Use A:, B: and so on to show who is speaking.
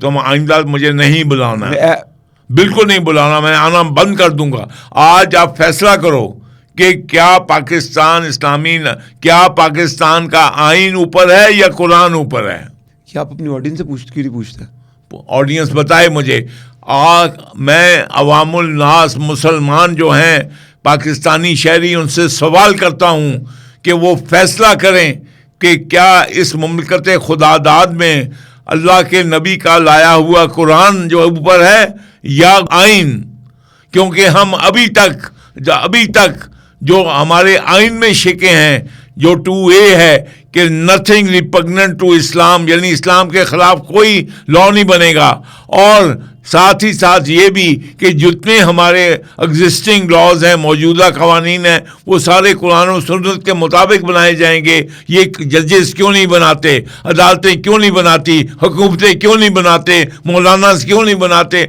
A: तुम आइंदा मुझे नहीं बुलाना,
B: ve
A: बिल्कुल नहीं बुलाना, मैं आना बंद कर दूंगा। आज आप फैसला करो कि क्या पाकिस्तान का आइन ऊपर है या कुरान ऊपर है।
B: कि आप अपनी ऑडियंस से क्यों नहीं पूछते?
A: ऑडियंस बताए मुझे। मैं अवामुल नास मुसलमान जो हैं पाकिस्तानी शहरी, उनसे सवाल करता हूं कि वो फैसला करें कि क्या इस मुमलकत खुदादाद में अल्लाह के नबी का लाया हुआ कुरान जो ऊपर है या आइन। क्योंकि हम अभी तक जो हमारे आइन में शिके हैं, जो 2A है कि नथिंग रिपग्नेंट टू इस्लाम, यानी इस्लाम के खिलाफ कोई लॉ नहीं बनेगा, और साथ ही साथ ये भी कि जितने हमारे एग्जिस्टिंग लॉज हैं, मौजूदा कवानीन हैं, वो सारे कुरान और सुन्नत के मुताबिक बनाए जाएंगे। ये जजेस क्यों नहीं बनाते, अदालतें क्यों नहीं बनाती, हुकूमतें क्यों नहीं बनाते, मौलाना क्यों नहीं बनाते।